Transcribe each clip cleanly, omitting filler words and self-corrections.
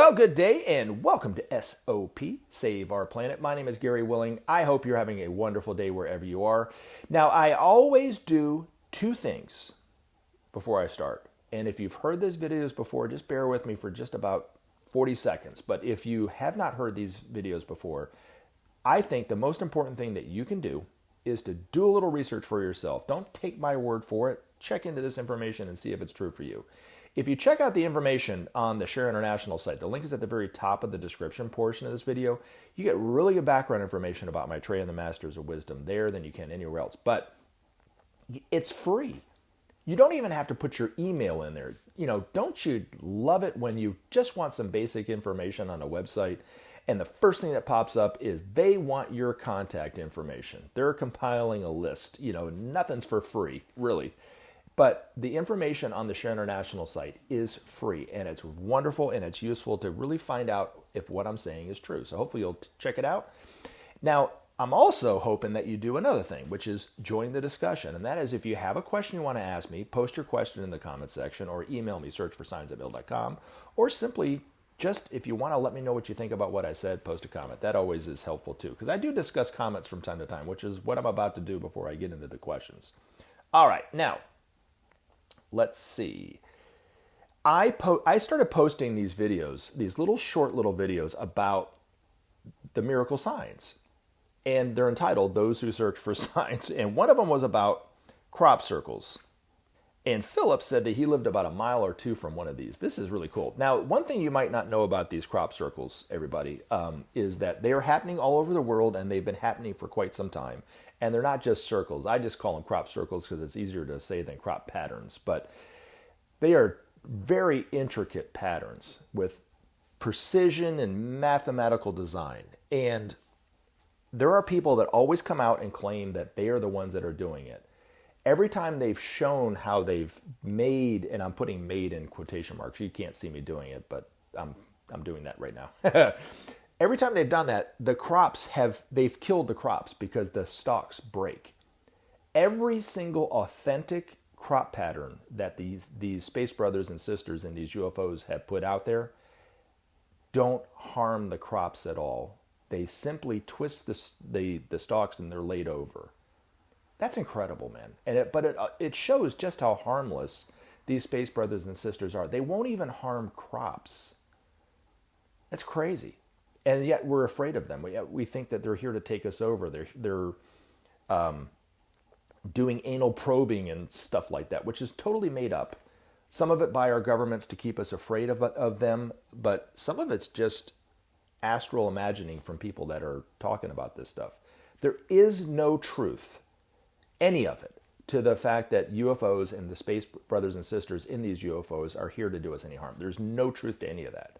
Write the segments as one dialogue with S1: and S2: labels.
S1: Well, good day and welcome to SOP, Save Our Planet. My name is Gary Willing. I hope you're having a wonderful day wherever you are. Now, I always do two things before I start. And if you've heard these videos before, just bear with me for just about 40 seconds. But if you have not heard these videos before, I think the most important thing that you can do is to do a little research for yourself. Don't take my word for it. Check into this information and see if it's true for you. If you check out the information on the Share International site, the link is at the very top of the description portion of this video. You get really good background information about Maitreya and the Masters of Wisdom there than you can anywhere else. But it's free. You don't even have to put your email in there. You know, don't you love it when you just want some basic information on a website and the first thing that pops up is they want your contact information. They're compiling a list. You know, nothing's for free, really. But the information on the Share International site is free, and it's wonderful, and it's useful to really find out if what I'm saying is true. So hopefully you'll check it out. Now, I'm also hoping that you do another thing, which is join the discussion. And that is, if you have a question you want to ask me, post your question in the comments section or email me, searchforsigns@mail.com, or simply just, if you want to let me know what you think about what I said, post a comment. That always is helpful too, because I do discuss comments from time to time, which is what I'm about to do before I get into the questions. All right, now, let's see. I started posting these videos, these short little videos about the miracle signs. And they're entitled, Those Who Search for Signs. And one of them was about crop circles. And Philip said that he lived about a mile or two from one of these. This is really cool. Now, one thing you might not know about these crop circles, everybody, is that they are happening all over the world, and they've been happening for quite some time. And they're not just circles. I just call them crop circles because it's easier to say than crop patterns. But they are very intricate patterns with precision and mathematical design. And there are people that always come out and claim that they are the ones that are doing it. Every time they've shown how they've made, and I'm putting made in quotation marks. You can't see me doing it, but I'm doing that right now. Every time they've done that, they've killed the crops because the stalks break. Every single authentic crop pattern that these space brothers and sisters and these UFOs have put out there don't harm the crops at all. They simply twist the stalks and they're laid over. That's incredible, man. But it shows just how harmless these space brothers and sisters are. They won't even harm crops. That's crazy. And yet we're afraid of them. We think that they're here to take us over. They're doing anal probing and stuff like that, which is totally made up. Some of it by our governments to keep us afraid of them, but some of it's just astral imagining from people that are talking about this stuff. There is no truth, any of it, to the fact that UFOs and the space brothers and sisters in these UFOs are here to do us any harm. There's no truth to any of that.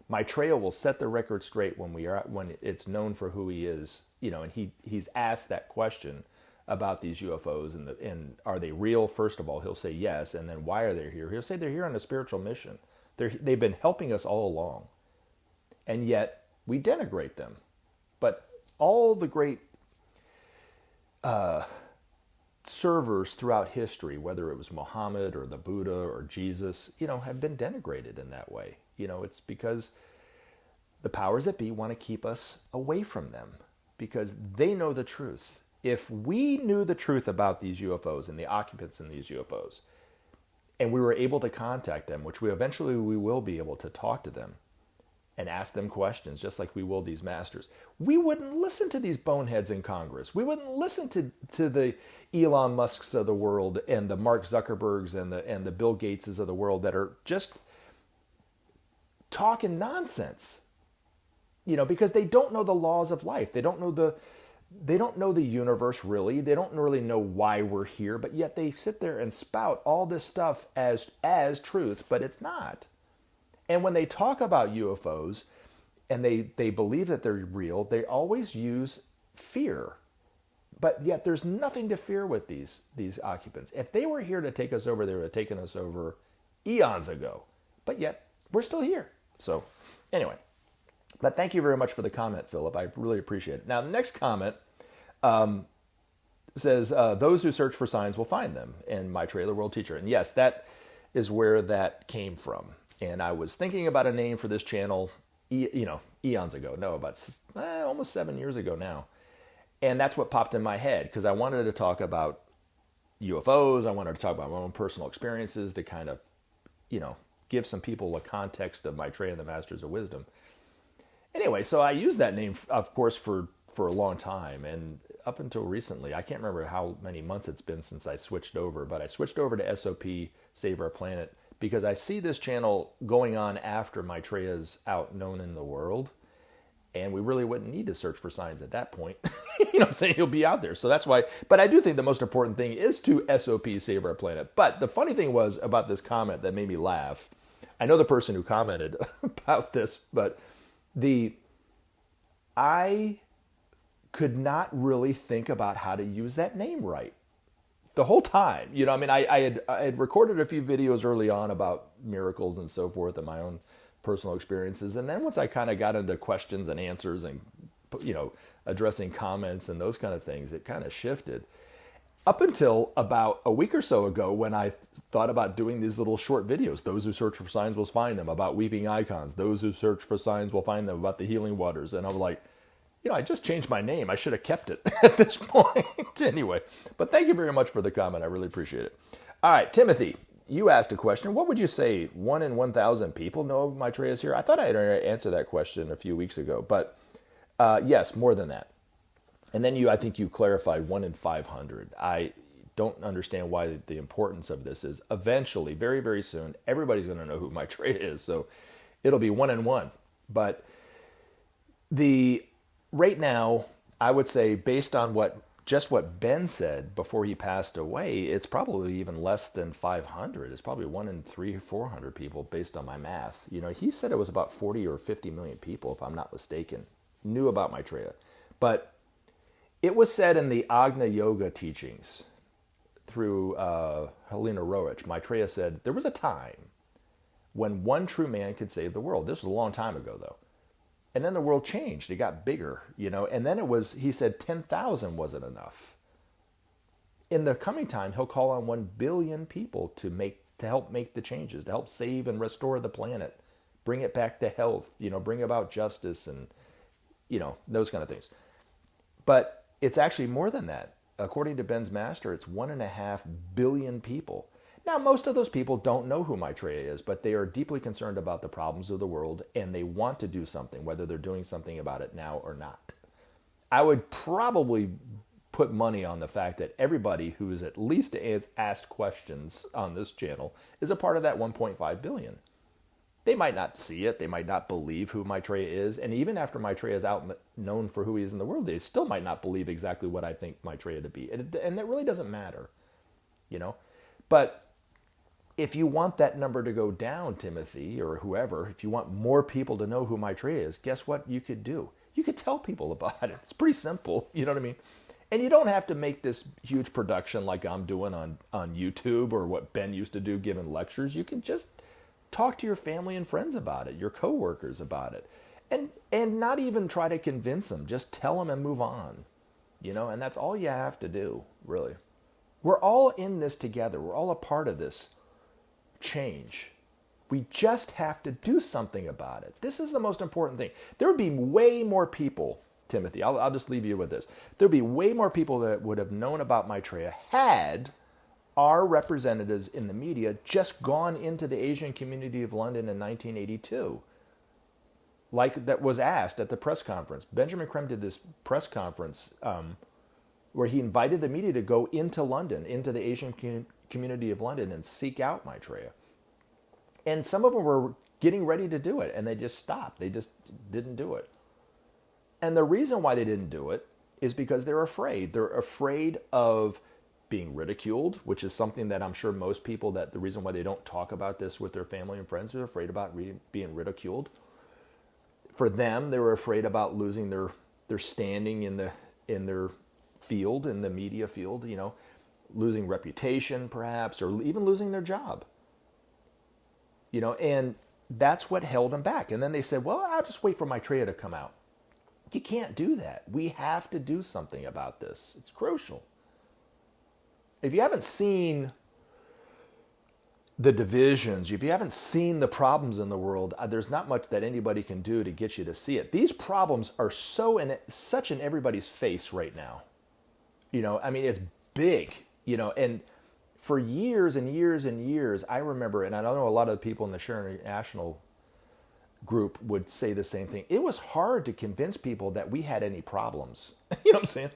S1: Maitreya will set the record straight when it's known for who he is, you know, and he's asked that question about these UFOs and are they real? First of all, he'll say yes, and then why are they here? He'll say they're here on a spiritual mission. They've been helping us all along. And yet, we denigrate them. But all the great servers throughout history, whether it was Muhammad or the Buddha or Jesus, you know, have been denigrated in that way. You know, it's because the powers that be want to keep us away from them because they know the truth. If we knew the truth about these UFOs and the occupants in these UFOs, and we were able to contact them, which we will be able to talk to them, and ask them questions, just like we will these masters. We wouldn't listen to these boneheads in Congress. We wouldn't listen to the Elon Musks of the world and the Mark Zuckerbergs and the Bill Gateses of the world that are just talking nonsense. You know, because they don't know the laws of life. They don't know the universe really. They don't really know why we're here, but yet they sit there and spout all this stuff as truth, but it's not. And when they talk about UFOs and they believe that they're real, they always use fear. But yet there's nothing to fear with these occupants. If they were here to take us over, they would have taken us over eons ago. But yet we're still here. So anyway, but thank you very much for the comment, Philip. I really appreciate it. Now, the next comment says, those who search for signs will find them. And Maitreya the World Teacher. And yes, that is where that came from. And I was thinking about a name for this channel, eons ago. No, about almost 7 years ago now. And that's what popped in my head because I wanted to talk about UFOs. I wanted to talk about my own personal experiences to kind of, give some people a context of Maitreya and the Masters of Wisdom. Anyway, so I used that name, of course, for a long time. And up until recently, I can't remember how many months it's been since I switched over, but I switched over to SOP, Save Our Planet, because I see this channel going on after Maitreya's out known in the world. And we really wouldn't need to search for signs at that point. I'm saying he'll be out there. So that's why, but I do think the most important thing is to SOP, Save Our Planet. But the funny thing was about this comment that made me laugh. I know the person who commented about this, but I could not really think about how to use that name right the whole time. I had recorded a few videos early on about miracles and so forth and my own personal experiences. And then once I kind of got into questions and answers and, addressing comments and those kind of things, it kind of shifted. Up until about a week or so ago when I thought about doing these little short videos, those who search for signs will find them, about weeping icons, those who search for signs will find them, about the healing waters. And I was like, I just changed my name. I should have kept it at this point. Anyway, but thank you very much for the comment. I really appreciate it. All right, Timothy, you asked a question. What would you say 1 in 1,000 people know of Maitreya is here? I thought I had answered that question a few weeks ago, but yes, more than that. And then I think you clarified 1 in 500. I don't understand why the importance of this is. Eventually, very, very soon, everybody's going to know who Maitreya is. So it'll be 1 in 1. But right now, I would say based on what Ben said before he passed away, it's probably even less than 500. It's probably 1 in 300 or 400 people based on my math. He said it was about 40 or 50 million people, if I'm not mistaken, knew about Maitreya. But it was said in the Agna Yoga teachings through Helena Roerich, Maitreya said, there was a time when one true man could save the world. This was a long time ago, though. And then the world changed. It got bigger, and then he said 10,000 wasn't enough. In the coming time, he'll call on 1 billion people to help make the changes, to help save and restore the planet, bring it back to health, bring about justice and, those kind of things. But it's actually more than that. According to Ben's master, it's 1.5 billion people. Now, most of those people don't know who Maitreya is, but they are deeply concerned about the problems of the world, and they want to do something, whether they're doing something about it now or not. I would probably put money on the fact that everybody who is at least asked questions on this channel is a part of that 1.5 billion. They might not see it. They might not believe who Maitreya is. And even after Maitreya is out known for who he is in the world, they still might not believe exactly what I think Maitreya to be. And that really doesn't matter, But if you want that number to go down, Timothy, or whoever, if you want more people to know who Maitreya is, guess what you could do? You could tell people about it. It's pretty simple. You know what I mean? And you don't have to make this huge production like I'm doing on YouTube or what Ben used to do giving lectures. You can just talk to your family and friends about it, your coworkers about it, and not even try to convince them. Just tell them and move on, and that's all you have to do, really. We're all in this together. We're all a part of this change. We just have to do something about it. This is the most important thing. There would be way more people, Timothy, I'll just leave you with this. There would be way more people that would have known about Maitreya had our representatives in the media just gone into the Asian community of London in 1982. Like that was asked at the press conference. Benjamin Creme did this press conference where he invited the media to go into London, into the Asian community of London and seek out Maitreya. And some of them were getting ready to do it and they just stopped. They just didn't do it. And the reason why they didn't do it is because they're afraid. They're afraid of being ridiculed, which is something that I'm sure most people, that the reason why they don't talk about this with their family and friends, they're afraid about being ridiculed. For them, they were afraid about losing their standing in their field, in the media field, losing reputation perhaps, or even losing their job. And that's what held them back. And then they said, well, I'll just wait for Maitreya to come out. You can't do that. We have to do something about this. It's crucial. If you haven't seen the divisions, if you haven't seen the problems in the world, there's not much that anybody can do to get you to see it. These problems are such in everybody's face right now. I mean, it's big, and for years and years and years, I remember, and I know a lot of the people in the Share International group would say the same thing. It was hard to convince people that we had any problems. You know what I'm saying?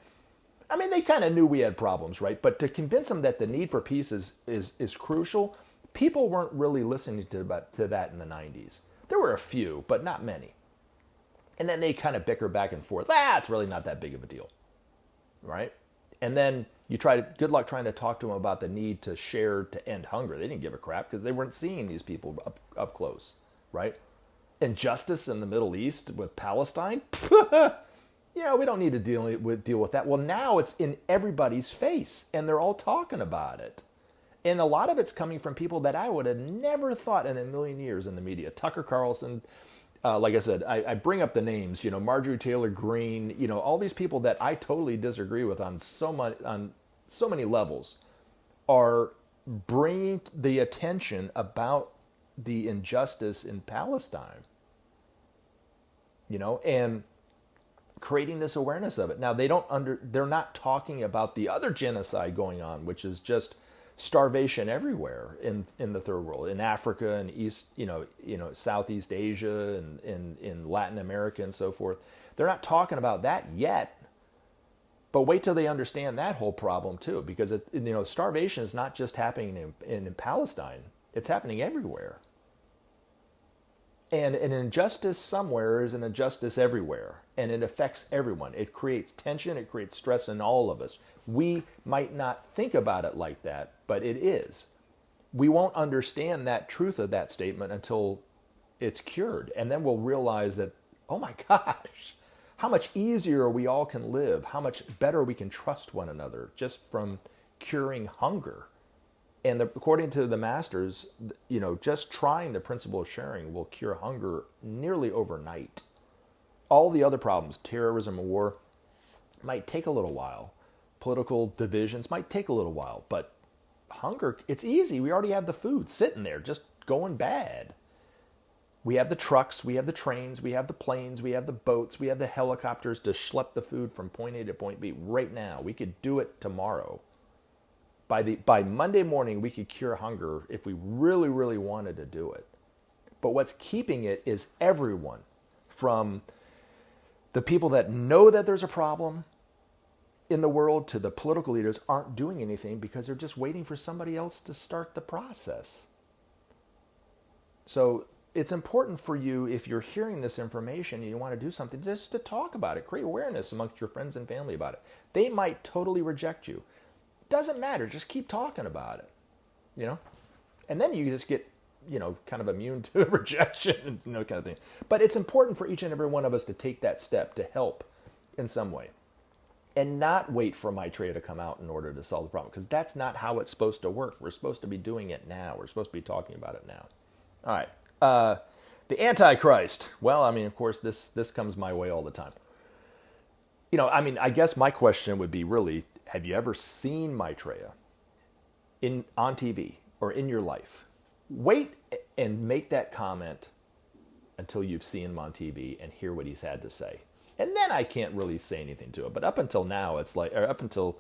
S1: I mean, they kind of knew we had problems, right? But to convince them that the need for peace is crucial, people weren't really listening to that in the 90s. There were a few, but not many. And then they kind of bicker back and forth. It's really not that big of a deal, right? And then good luck trying to talk to them about the need to share to end hunger. They didn't give a crap because they weren't seeing these people up close, right? Injustice in the Middle East with Palestine, we don't need to deal with that. Well, now it's in everybody's face, and they're all talking about it. And a lot of it's coming from people that I would have never thought in a million years in the media. Tucker Carlson, like I said, I bring up the names, Marjorie Taylor Greene, all these people that I totally disagree with on so many levels are bringing the attention about the injustice in Palestine, and creating this awareness of it. Now they're not talking about the other genocide going on, which is just starvation everywhere in the third world, in Africa and East, Southeast Asia and in Latin America and so forth. They're not talking about that yet, but wait till they understand that whole problem too, because starvation is not just happening in Palestine; it's happening everywhere. And an injustice somewhere is an injustice everywhere, and it affects everyone. It creates tension, it creates stress in all of us. We might not think about it like that, but it is. We won't understand that truth of that statement until it's cured, and then we'll realize that, oh my gosh, how much easier we all can live, how much better we can trust one another just from curing hunger. And according to the masters, just trying the principle of sharing will cure hunger nearly overnight. All the other problems, terrorism and war, might take a little while. Political divisions might take a little while. But hunger, it's easy. We already have the food sitting there, just going bad. We have the trucks, we have the trains, we have the planes, we have the boats, we have the helicopters to schlep the food from point A to point B right now. We could do it tomorrow. By Monday morning, we could cure hunger if we really, really wanted to do it. But what's keeping it is everyone, from the people that know that there's a problem in the world to the political leaders, aren't doing anything because they're just waiting for somebody else to start the process. So it's important for you, if you're hearing this information and you want to do something, just to talk about it. Create awareness amongst your friends and family about it. They might totally reject you. Doesn't matter. Just keep talking about it, and then you just get, kind of immune to rejection, kind of thing. But it's important for each and every one of us to take that step to help in some way and not wait for Maitreya to come out in order to solve the problem, because that's not how it's supposed to work. We're supposed to be doing it now. We're supposed to be talking about it now. All right. The Antichrist. Well, I mean, of course, this comes my way all the time. I guess my question would be really, have you ever seen Maitreya on TV or in your life? Wait and make that comment until you've seen him on TV and hear what he's had to say. And then I can't really say anything to it. But up until now, up until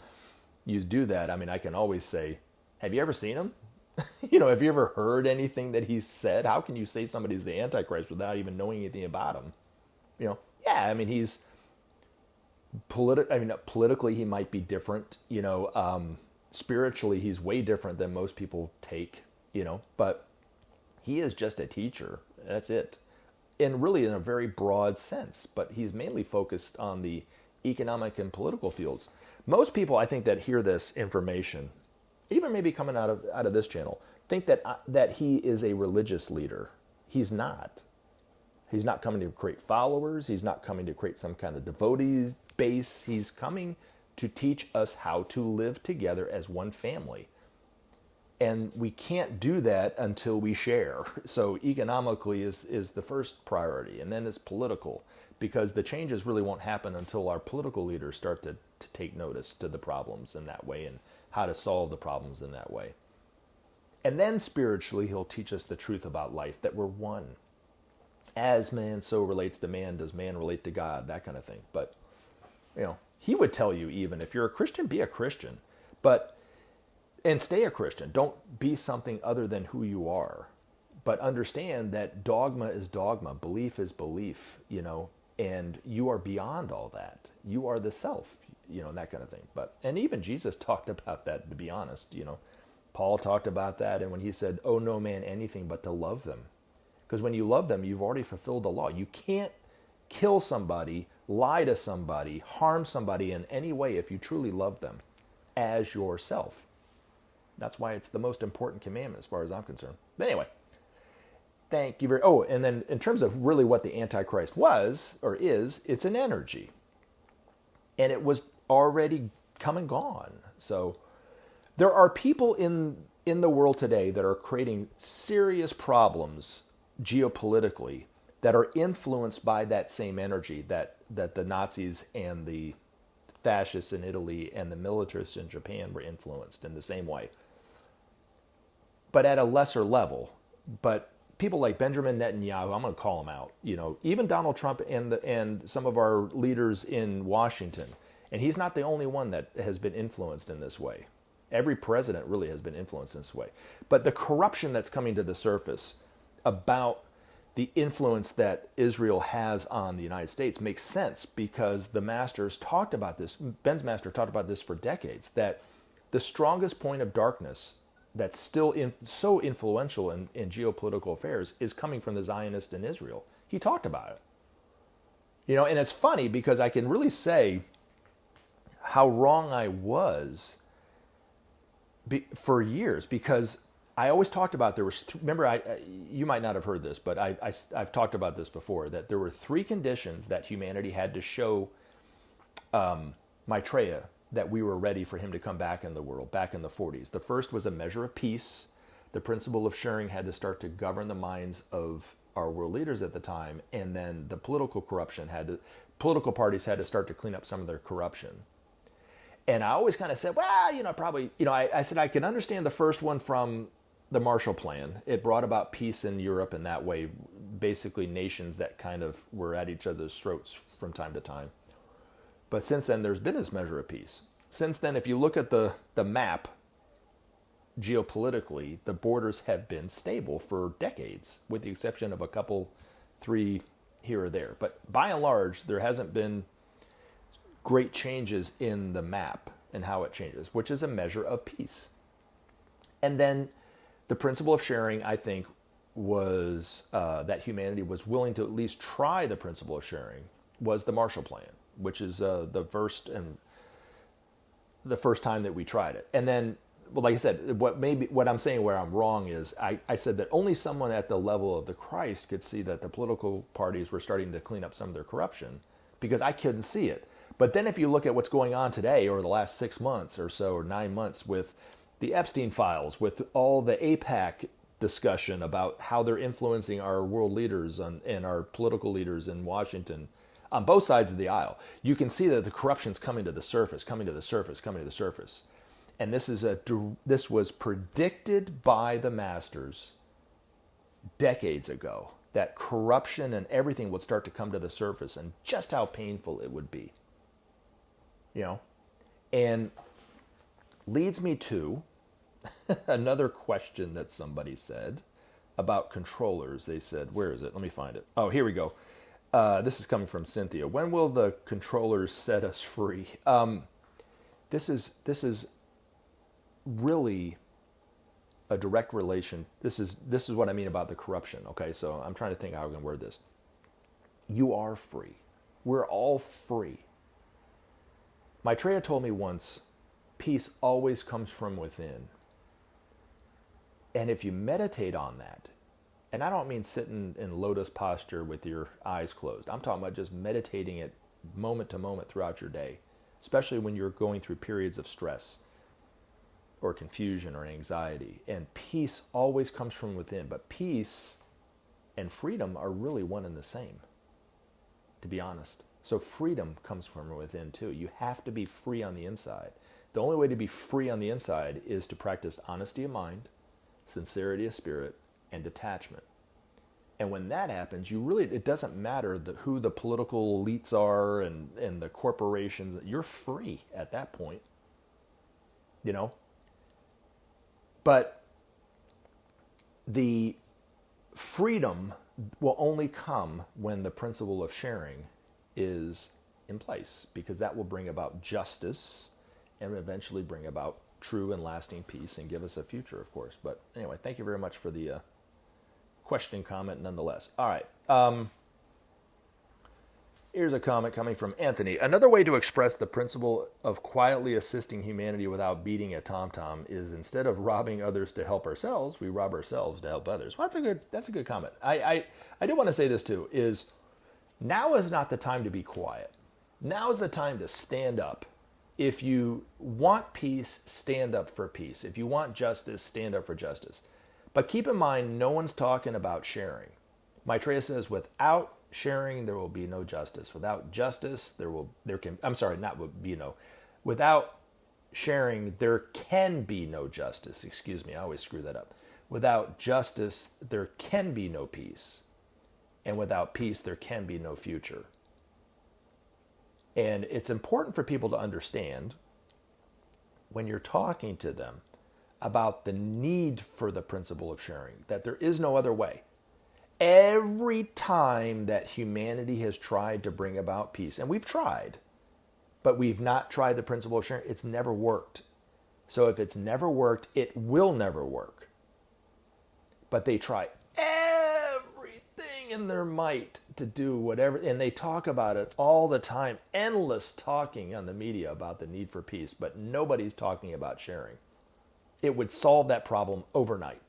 S1: you do that, I can always say, have you ever seen him? Have you ever heard anything that he's said? How can you say somebody's the Antichrist without even knowing anything about him? He's politically he might be different, spiritually he's way different than most people take, but he is just a teacher. That's it. And really in a very broad sense, but he's mainly focused on the economic and political fields. Most people, I think, that hear this information, even maybe coming out of this channel, think that he is a religious leader. He's not. He's not coming to create followers. He's not coming to create some kind of devotee base. He's coming to teach us how to live together as one family. And we can't do that until we share. So economically is the first priority, and then it's political, because the changes really won't happen until our political leaders start to take notice to the problems in that way and how to solve the problems in that way. And then spiritually, he'll teach us the truth about life, that we're one. As man so relates to man, does man relate to God, that kind of thing. But, he would tell you, even if you're a Christian, be a Christian. And stay a Christian. Don't be something other than who you are. But understand that dogma is dogma, belief is belief, and you are beyond all that. You are the self, and that kind of thing. And even Jesus talked about that, to be honest, Paul talked about that, and when he said, "Owe no man anything but to love them." Because when you love them, you've already fulfilled the law. You can't kill somebody, lie to somebody, harm somebody in any way if you truly love them as yourself. That's why it's the most important commandment as far as I'm concerned. But anyway, thank you very much. Oh, and then in terms of really what the Antichrist was or is, it's an energy. And it was already come and gone. So there are people in the world today that are creating serious problems geopolitically that are influenced by that same energy that the Nazis and the fascists in Italy and the militarists in Japan were influenced in the same way, but at a lesser level. But people like Benjamin Netanyahu, I'm going to call him out, even Donald Trump and some of our leaders in Washington, and he's not the only one that has been influenced in this way. Every president really has been influenced in this way. But the corruption that's coming to the surface about the influence that Israel has on the United States makes sense, because the masters talked about this. Ben's master talked about this for decades, that the strongest point of darkness that's still so influential in geopolitical affairs is coming from the Zionists in Israel. He talked about it. And it's funny because I can really say how wrong I was for years, because I always talked about remember, you might not have heard this, but I've talked about this before, that there were 3 conditions that humanity had to show Maitreya that we were ready for him to come back in the world, back in the 40s. The first was a measure of peace. The principle of sharing had to start to govern the minds of our world leaders at the time, and then the political parties had to start to clean up some of their corruption. And I always kind of said, well, probably, I said I can understand the first one from the Marshall Plan. It brought about peace in Europe, and that way, basically nations that kind of were at each other's throats from time to time. But since then, there's been this measure of peace. Since then, if you look at the map, geopolitically, the borders have been stable for decades, with the exception of a couple, 3 here or there. But by and large, there hasn't been great changes in the map and how it changes, which is a measure of peace. And then the principle of sharing, I think, was that humanity was willing to at least try the principle of sharing, was the Marshall Plan, which is the first time that we tried it. And then, well, like I said, what I'm saying where I'm wrong is I said that only someone at the level of the Christ could see that the political parties were starting to clean up some of their corruption, because I couldn't see it. But then if you look at what's going on today, or the last 6 months or so, or 9 months, with the Epstein files, with all the AIPAC discussion about how they're influencing our world leaders and our political leaders in Washington, on both sides of the aisle, you can see that the corruption's coming to the surface. And this was predicted by the masters decades ago, that corruption and everything would start to come to the surface, and just how painful it would be. And leads me to another question that somebody said about controllers. They said, where is it? Let me find it. Oh, here we go. This is coming from Cynthia. When will the controllers set us free? This is really a direct relation. This is what I mean about the corruption. Okay, so I'm trying to think how I can word this. You are free. We're all free. Maitreya told me once, peace always comes from within. And if you meditate on that, and I don't mean sitting in lotus posture with your eyes closed. I'm talking about just meditating it moment to moment throughout your day, especially when you're going through periods of stress or confusion or anxiety. And peace always comes from within. But peace and freedom are really one and the same, to be honest. So freedom comes from within too. You have to be free on the inside. The only way to be free on the inside is to practice honesty of mind, sincerity of spirit, and detachment. And when that happens, it doesn't matter who the political elites are and the corporations. You're free at that point, you know. But the freedom will only come when the principle of sharing is in place, because that will bring about justice and eventually bring about true and lasting peace and give us a future, of course. But anyway, thank you very much for the question and comment nonetheless. All right. Here's a comment coming from Anthony. Another way to express the principle of quietly assisting humanity without beating a tom-tom is, instead of robbing others to help ourselves, we rob ourselves to help others. Well, that's a good comment. I do want to say this too, is now is not the time to be quiet. Now is the time to stand up. If you want peace, stand up for peace. If you want justice, stand up for justice. But keep in mind, no one's talking about sharing. Maitreya says, without sharing, there will be no justice. Without justice, without sharing, there can be no justice. Excuse me, I always screw that up. Without justice, there can be no peace. And without peace, there can be no future. And it's important for people to understand, when you're talking to them about the need for the principle of sharing, that there is no other way. Every time that humanity has tried to bring about peace, and we've tried, but we've not tried the principle of sharing, it's never worked. So if it's never worked, it will never work. But they try everything in their might to do whatever, and they talk about it all the time, endless talking on the media about the need for peace, but nobody's talking about sharing. It would solve that problem overnight.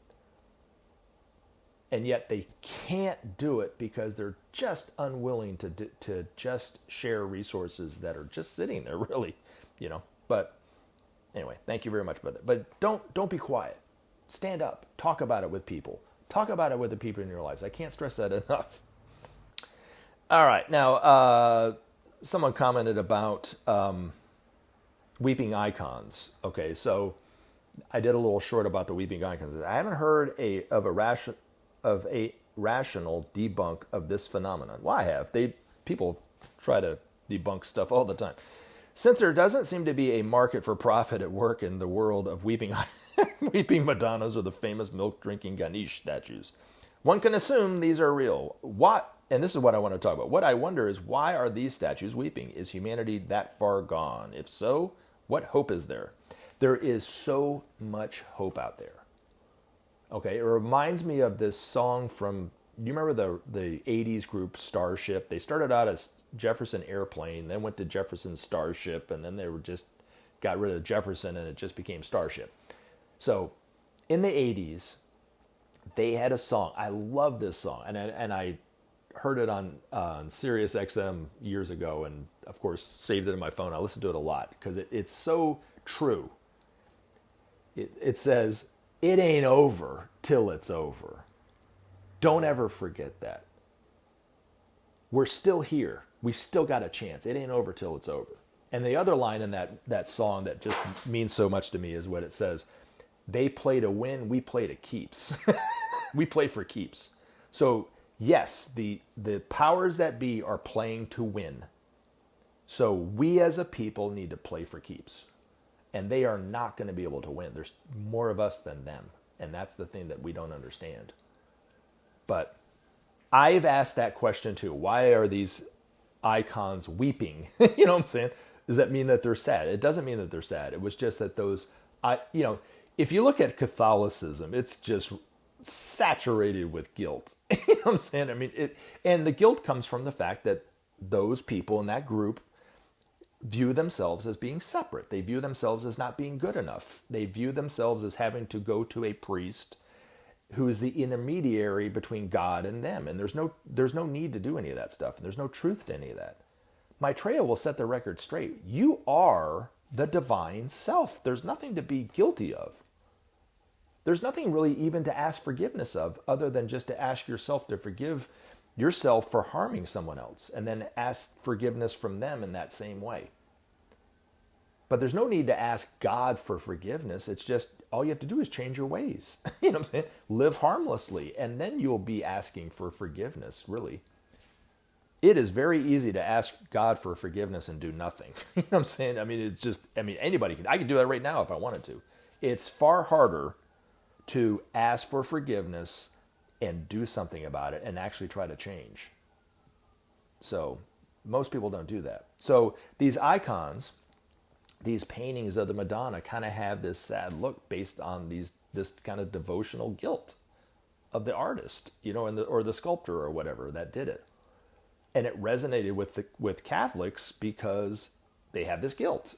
S1: And yet they can't do it because they're just unwilling to just share resources that are just sitting there, really, you know. But anyway, thank you very much for that. But don't be quiet. Stand up. Talk about it with people. Talk about it with the people in your lives. I can't stress that enough. All right. Now, someone commented about weeping icons. Okay, so I did a little short about the weeping icons. I haven't heard of a rational debunk of this phenomenon. Well, I have. People try to debunk stuff all the time. Since there doesn't seem to be a market for profit at work in the world of weeping Madonnas or the famous milk-drinking Ganesh statues, one can assume these are real. And this is what I want to talk about. What I wonder is, why are these statues weeping? Is humanity that far gone? If so, what hope is there? There is so much hope out there. Okay, it reminds me of this song from, do you remember the 80s group Starship? They started out as Jefferson Airplane, then went to Jefferson Starship, and then they got rid of Jefferson and it just became Starship. So in the 80s, they had a song. I love this song, and I heard it on Sirius XM years ago, and of course saved it in my phone. I listen to it a lot because it's so true. It says, "It ain't over till it's over." Don't ever forget that. We're still here. We still got a chance. It ain't over till it's over. And the other line in that song that just means so much to me is what it says: "They play to win, we play to keeps." We play for keeps. So yes, the powers that be are playing to win. So we as a people need to play for keeps. And they are not going to be able to win. There's more of us than them. And that's the thing that we don't understand. But I've asked that question too. Why are these icons weeping? You know what I'm saying? Does that mean that they're sad? It doesn't mean that they're sad. It was just that if you look at Catholicism, it's just saturated with guilt. You know what I'm saying? I mean, and the guilt comes from the fact that those people in that group view themselves as being separate. They view themselves as not being good enough. They view themselves as having to go to a priest who is the intermediary between God and them. And there's no need to do any of that stuff. And there's no truth to any of that. Maitreya will set the record straight. You are the divine self. There's nothing to be guilty of. There's nothing really even to ask forgiveness of, other than just to ask yourself to forgive yourself for harming someone else, and then ask forgiveness from them in that same way. But there's no need to ask God for forgiveness. It's just all you have to do is change your ways. You know what I'm saying? Live harmlessly, and then you'll be asking for forgiveness, really. It is very easy to ask God for forgiveness and do nothing. You know what I'm saying? I mean, it's just, anybody can. I could do that right now if I wanted to. It's far harder to ask for forgiveness and do something about it and actually try to change. So most people don't do that. So these icons, these paintings of the Madonna kind of have this sad look based on this kind of devotional guilt of the artist, or the sculptor or whatever that did it. And it resonated with Catholics because they have this guilt.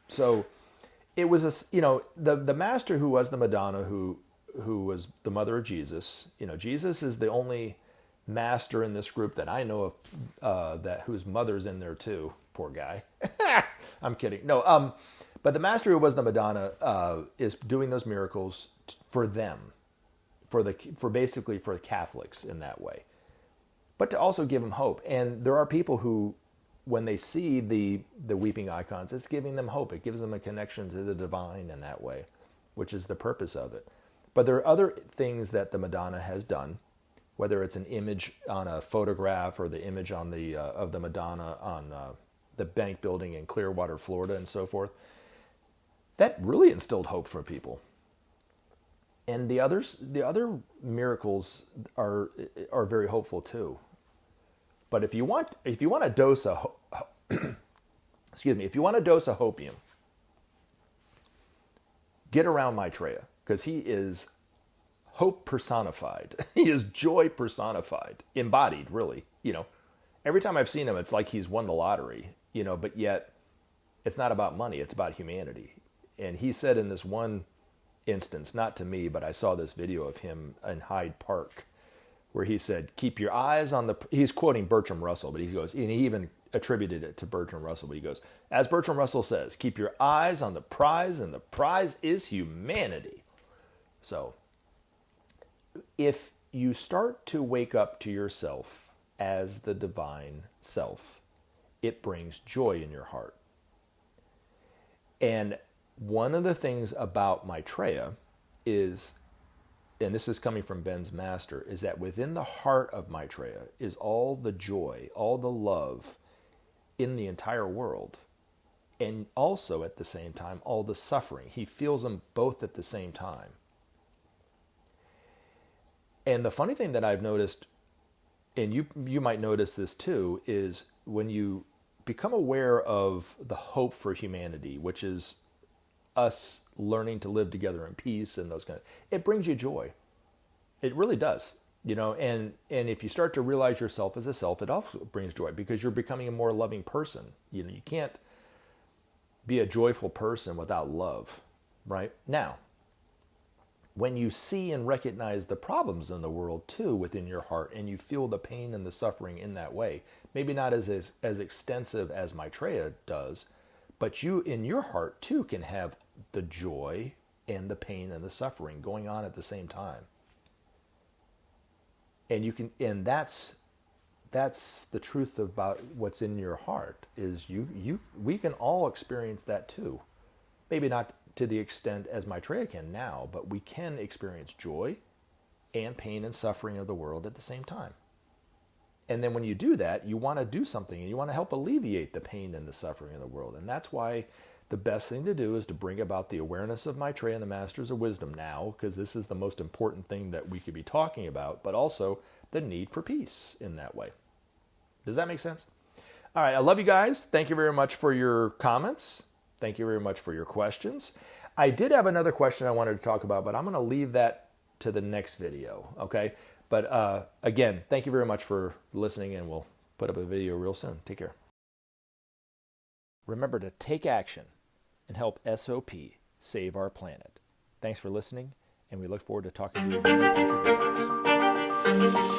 S1: So it was the master who was the Madonna who was the mother of Jesus. Jesus is the only master in this group that I know of that whose mother's in there too. Poor guy. I'm kidding. No, but the master who was the Madonna is doing those miracles for them, basically for Catholics in that way, but to also give them hope. And there are people who, when they see the weeping icons, it's giving them hope. It gives them a connection to the divine in that way, which is the purpose of it. But there are other things that the Madonna has done, whether it's an image on a photograph or the image on of the Madonna on the bank building in Clearwater, Florida, and so forth. That really instilled hope for people. And the other miracles are very hopeful too. But if you want a dose of if you want a dose of hopium, get around Maitreya, because he is hope personified. He is joy personified, embodied, really. Every time I've seen him, it's like he's won the lottery, but yet it's not about money, it's about humanity. And he said in this one instance, not to me, but I saw this video of him in Hyde Park, where he said, keep your eyes on he's quoting Bertrand Russell, but he goes, and he even attributed it to Bertrand Russell, but he goes, as Bertrand Russell says, keep your eyes on the prize, and the prize is humanity. So if you start to wake up to yourself as the divine self, it brings joy in your heart. And one of the things about Maitreya is, and this is coming from Ben's master, is that within the heart of Maitreya is all the joy, all the love in the entire world. And also at the same time, all the suffering. He feels them both at the same time. And the funny thing that I've noticed, and you might notice this too, is when you become aware of the hope for humanity, which is us learning to live together in peace and those it brings you joy. It really does. And if you start to realize yourself as a self, it also brings joy because you're becoming a more loving person. You can't be a joyful person without love, right? Now, when you see and recognize the problems in the world too within your heart, and you feel the pain and the suffering in that way, maybe not as extensive as Maitreya does, but you in your heart too can have the joy and the pain and the suffering going on at the same time. And that's the truth about what's in your heart, is we can all experience that too. Maybe not to the extent as Maitreya can now, but we can experience joy and pain and suffering of the world at the same time. And then when you do that, you want to do something and you want to help alleviate the pain and the suffering of the world. And that's why the best thing to do is to bring about the awareness of Maitreya and the Masters of Wisdom now, because this is the most important thing that we could be talking about, but also the need for peace in that way. Does that make sense? All right, I love you guys. Thank you very much for your comments. Thank you very much for your questions. I did have another question I wanted to talk about, but I'm going to leave that to the next video, okay? But again, thank you very much for listening, and we'll put up a video real soon. Take care. Remember to take action and help SOP save our planet. Thanks for listening, and we look forward to talking to you again in future videos.